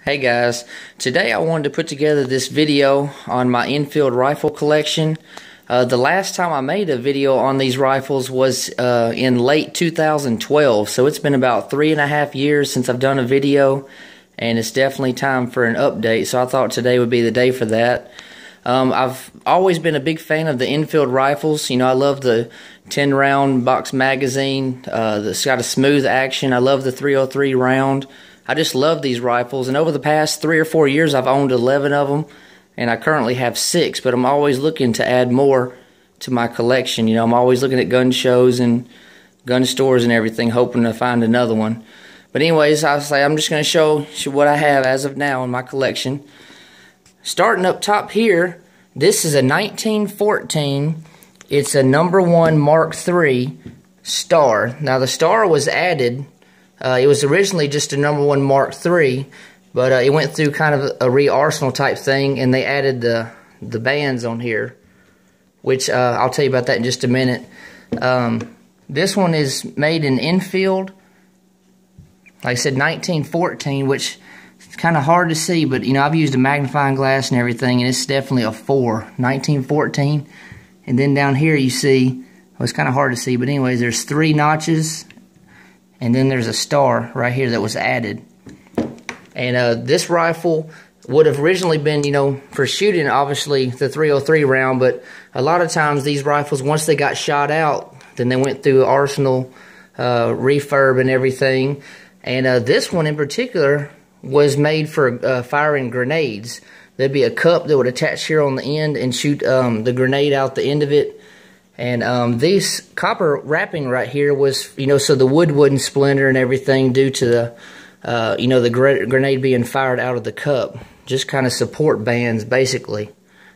Hey guys, today I wanted to put together this video on my Enfield rifle collection. The last time I made a video on these rifles was in late 2012, so it's been about 3.5 years since I've done a video, and it's definitely time for an update, so I thought today would be the day for that. I've always been a big fan of the Enfield rifles. You know, I love the 10-round box magazine. It's got a smooth action. I love the 303 round. I just love these rifles, and over the past 3 or 4 years I've owned 11 of them, and I currently have 6, but I'm always looking to add more to my collection. You know, I'm always looking at gun shows and gun stores and everything, hoping to find another one. But anyways, I'm just going to show what I have as of now in my collection. Starting up top here, this is a 1914. It's a #1 Mark III Star. Now the Star was added. It was originally just a #1 Mark III, but it went through kind of a re-arsenal type thing, and they added the bands on here, which I'll tell you about that in just a minute. This one is made in Enfield. Like I said, 1914, which is kind of hard to see, but you know, I've used a magnifying glass and everything, and it's definitely a 4, 1914. And then down here you see, well, it's kind of hard to see, but anyways, there's 3 notches. And then there's a star right here that was added. And this rifle would have originally been, you know, for shooting, obviously, the 303 round. But a lot of times these rifles, once they got shot out, then they went through arsenal refurb and everything. And this one in particular was made for firing grenades. There'd be a cup that would attach here on the end and shoot the grenade out the end of it. And this copper wrapping right here was, you know, so the wood wouldn't splinter and everything due to the, you know, the grenade being fired out of the cup. Just kind of support bands, basically.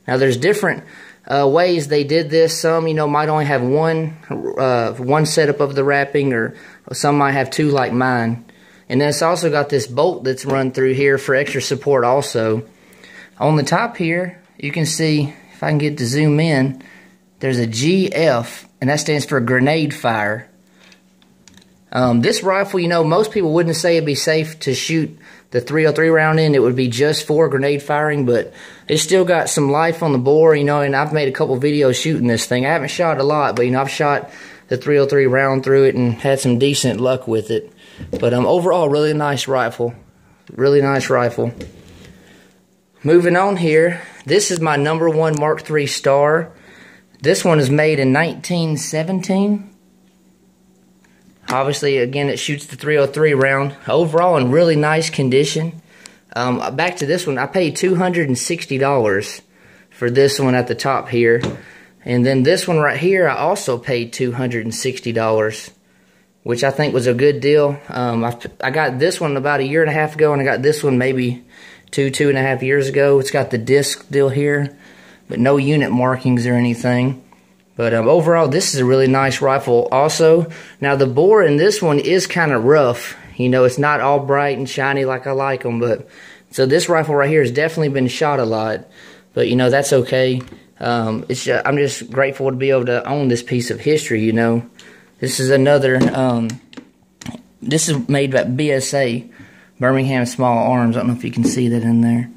Now, there's different ways they did this. Some, you know, might only have one setup of the wrapping, or some might have 2 like mine. And then it's also got this bolt that's run through here for extra support also. On the top here, you can see, if I can get to zoom in, there's a GF, and that stands for grenade fire. This rifle, you know, most people wouldn't say it'd be safe to shoot the 303 round in. It would be just for grenade firing, but it's still got some life on the bore, you know, and I've made a couple videos shooting this thing. I haven't shot a lot, but, you know, I've shot the 303 round through it and had some decent luck with it. But overall, really nice rifle. Really nice rifle. Moving on here, this is my #1 Mark III Star. This one is made in 1917. Obviously, again, it shoots the 303 round. Overall, in really nice condition. Back to this one, I paid $260 for this one at the top here. And then this one right here, I also paid $260, which I think was a good deal. I got this one about 1.5 years ago, and I got this one maybe 2.5 years ago. It's got the disc still here, but no unit markings or anything. But overall, this is a really nice rifle also. Now, the bore in this one is kind of rough. You know, it's not all bright and shiny like I like them. But so this rifle right here has definitely been shot a lot. But, you know, that's okay. I'm just grateful to be able to own this piece of history, you know. This is another, this is made by BSA, Birmingham Small Arms. I don't know if you can see that in there.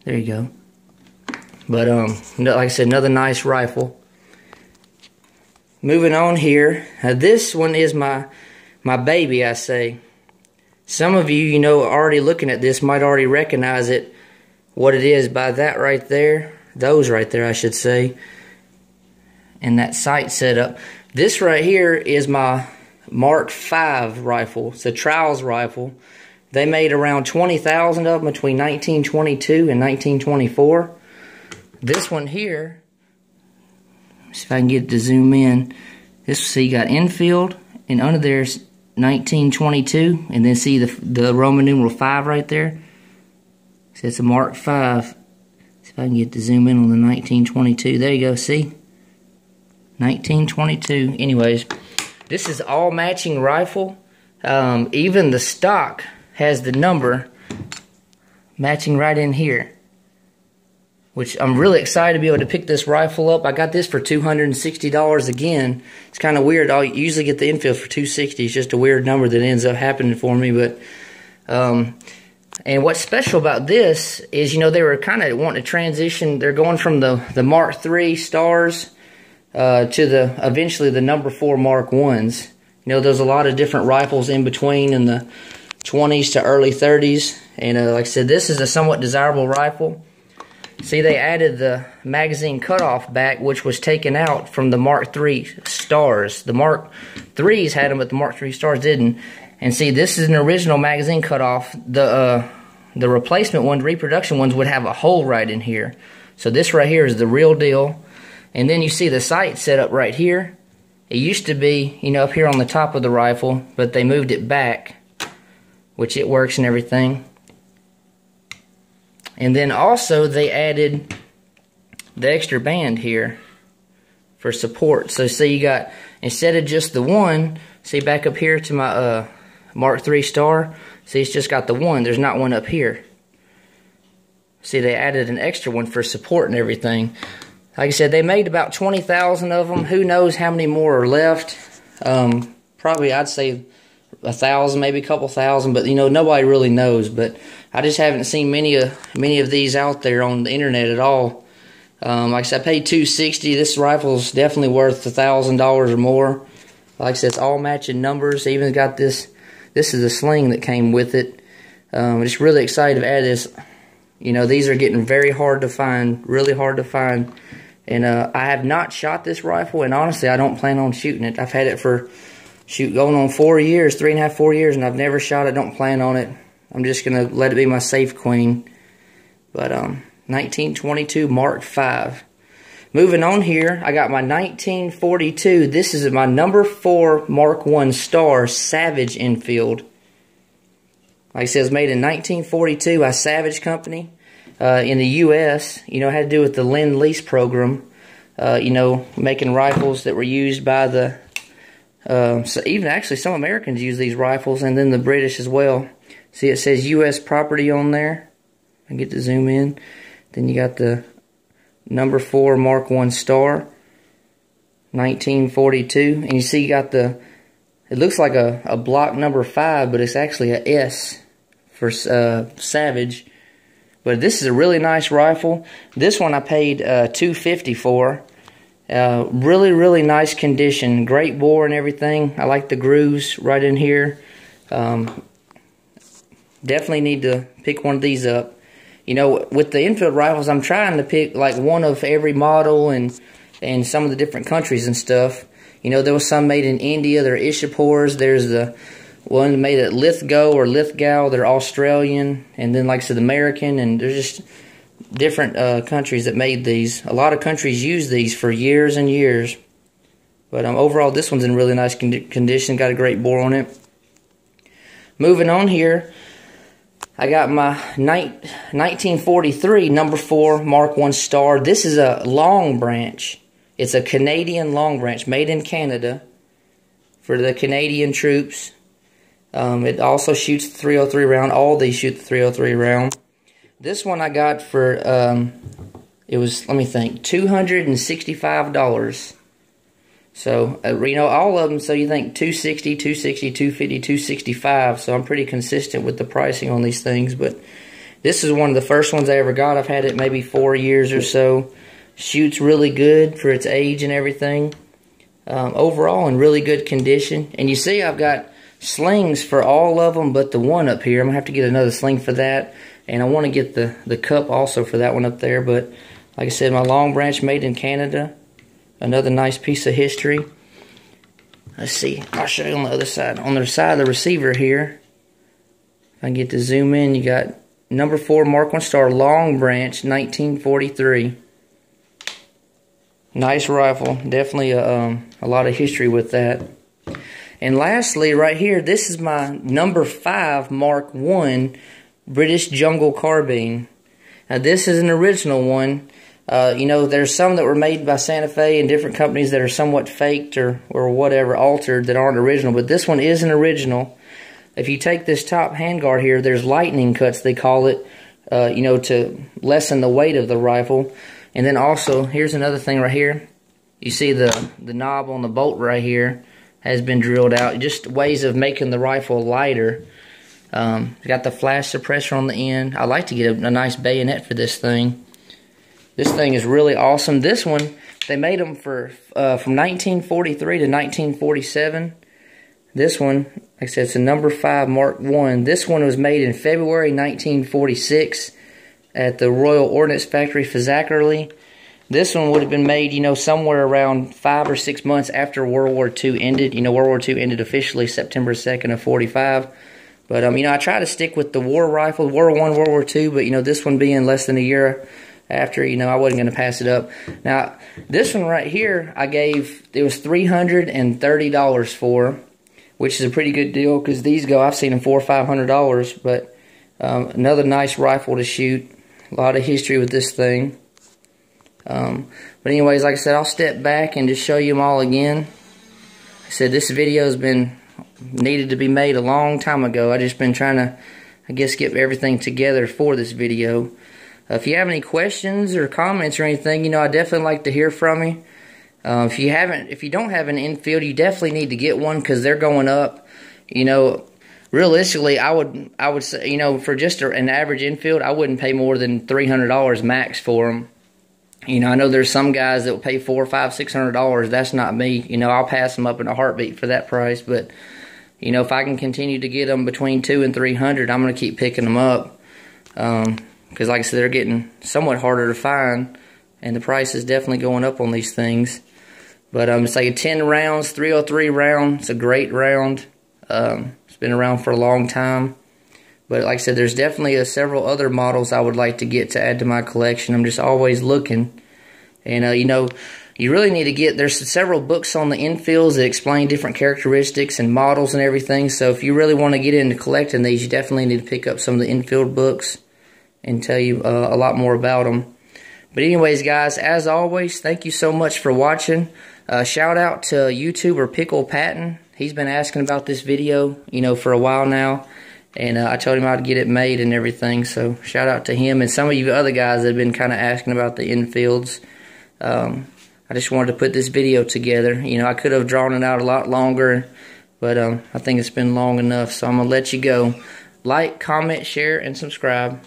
There you go. But, like I said, another nice rifle. Moving on here. This one is my baby, I say. Some of you, you know, already looking at this might already recognize it, what it is by that right there. Those right there, I should say. And that sight setup. This right here is my Mark V rifle. It's a trials rifle. They made around 20,000 of them between 1922 and 1924. This one here, see if I can get it to zoom in. This, see, you got Enfield, and under there's 1922, and then see the Roman numeral 5 right there. So it's a Mark V. See if I can get to zoom in on the 1922. There you go. See, 1922. Anyways, this is all matching rifle. Even the stock has the number matching right in here, which I'm really excited to be able to pick this rifle up. I got this for $260 again. It's kind of weird. I usually get the Enfield for $260. It's just a weird number that ends up happening for me. But And what's special about this is, you know, they were kind of wanting to transition. They're going from the Mark III stars to eventually the number 4 Mark I's. You know, there's a lot of different rifles in between in the 20s to early 30s. And like I said, this is a somewhat desirable rifle. See, they added the magazine cutoff back, which was taken out from the Mark III stars. The Mark III's had them, but the Mark III stars didn't. And see, this is an original magazine cutoff. The replacement one, the reproduction ones, would have a hole right in here. So this right here is the real deal. And then you see the sight set up right here. It used to be, you know, up here on the top of the rifle, but they moved it back, which it works and everything. And then also they added the extra band here for support. So see, you got, instead of just the one, see back up here to my Mark III star, see it's just got the one, there's not one up here. See, they added an extra one for support and everything. Like I said, they made about 20,000 of them. Who knows how many more are left? Probably, I'd say 1,000, maybe a couple thousand, but you know, nobody really knows. But I just haven't seen many of these out there on the internet at all. Like I said, I paid $260. This rifle's definitely worth $1,000 or more. Like I said, it's all matching numbers. It even got this. This is a sling that came with it. I'm just really excited to add this. You know, these are getting very hard to find, really hard to find. And I have not shot this rifle, and honestly, I don't plan on shooting it. I've had it for, going on 4 years, 3.5, 4 years, and I've never shot it. Don't plan on it. I'm just going to let it be my safe queen. But 1922 Mark V. Moving on here, I got my 1942. This is my number 4 Mark I Star Savage Enfield. Like I said, it was made in 1942 by Savage Company. In the U.S., you know, it had to do with the Lend-Lease program, you know, making rifles that were used by the, so even actually some Americans use these rifles, and then the British as well. See, it says U.S. property on there. I get to zoom in. Then you got the number 4 Mark I Star, 1942, and you see you got the, it looks like a block number 5, but it's actually a S for Savage. But this is a really nice rifle. This one I paid $250 for. Really, really nice condition. Great bore and everything. I like the grooves right in here. Definitely need to pick one of these up. You know, with the Enfield rifles, I'm trying to pick like one of every model and some of the different countries and stuff. You know, there was some made in India. There are Ishapurs. There's the one made at Lithgow or Lithgow, they're Australian, and then like I said, American, and there's just different countries that made these. A lot of countries use these for years and years. But overall, this one's in really nice condition, got a great bore on it. Moving on here, I got my 1943 number 4 Mark I Star. This is a long branch. It's a Canadian long branch, made in Canada for the Canadian troops. It also shoots the 303 round. All these shoot the 303 round. This one I got for, it was, let me think, $265. So, you know, all of them, so you think $260, $260, $250, $265. So I'm pretty consistent with the pricing on these things. But this is one of the first ones I ever got. I've had it maybe 4 years or so. Shoots really good for its age and everything. Overall, in really good condition. And you see I've got slings for all of them but the one up here. I'm going to have to get another sling for that. And I want to get the cup also for that one up there. But like I said, my long branch made in Canada. Another nice piece of history. Let's see. I'll show you on the other side. On the side of the receiver here, if I can get to zoom in, you got number 4 Mark I Star long branch, 1943. Nice rifle. Definitely a lot of history with that. And lastly, right here, this is my number 5 Mark I British Jungle Carbine. Now, this is an original one. You know, there's some that were made by Santa Fe and different companies that are somewhat faked or whatever, altered, that aren't original. But this one is an original. If you take this top handguard here, there's lightning cuts, they call it, you know, to lessen the weight of the rifle. And then also, here's another thing right here. You see the knob on the bolt right here has been drilled out. Just ways of making the rifle lighter. Got the flash suppressor on the end. I like to get a nice bayonet for this thing. This thing is really awesome. This one, they made them for from 1943 to 1947. This one, like I said, it's a number 5 Mark I. This one was made in February 1946 at the Royal Ordnance Factory for Zachary. This one would have been made, you know, somewhere around 5 or 6 months after World War II ended. You know, World War II ended officially September 2nd of 45. But, you know, I try to stick with the war rifle, World War I, World War II, but, you know, this one being less than a year after, you know, I wasn't going to pass it up. Now, this one right here, it was $330 for, which is a pretty good deal, because these go, I've seen them $400 or $500, but another nice rifle to shoot. A lot of history with this thing. But anyways, like I said, I'll step back and just show you them all again. Like I said, this video has been needed to be made a long time ago. I just been trying to, I guess, get everything together for this video. If you have any questions or comments or anything, you know, I definitely like to hear from you. If you don't have an Enfield, you definitely need to get one, because they're going up. You know, realistically, I would say, you know, for just an average Enfield, I wouldn't pay more than $300 max for them. You know, I know there's some guys that will pay $400, $500, $600. That's not me. You know, I'll pass them up in a heartbeat for that price. But, you know, if I can continue to get them between $200 and $300, I'm going to keep picking them up. Because, like I said, they're getting somewhat harder to find, and the price is definitely going up on these things. But it's like a 10 rounds, 303 round. It's a great round. It's been around for a long time. But like I said, there's definitely several other models I would like to get to add to my collection. I'm just always looking. And, you know, you really need to get, there's several books on the Enfields that explain different characteristics and models and everything. So if you really want to get into collecting these, you definitely need to pick up some of the Enfield books and tell you a lot more about them. But anyways, guys, as always, thank you so much for watching. Shout out to YouTuber Pickle Patton. He's been asking about this video, you know, for a while now. And I told him how to get it made and everything. So shout out to him and some of you other guys that have been kind of asking about the Enfields. I just wanted to put this video together. You know, I could have drawn it out a lot longer, but I think it's been long enough. So I'm going to let you go. Like, comment, share, and subscribe.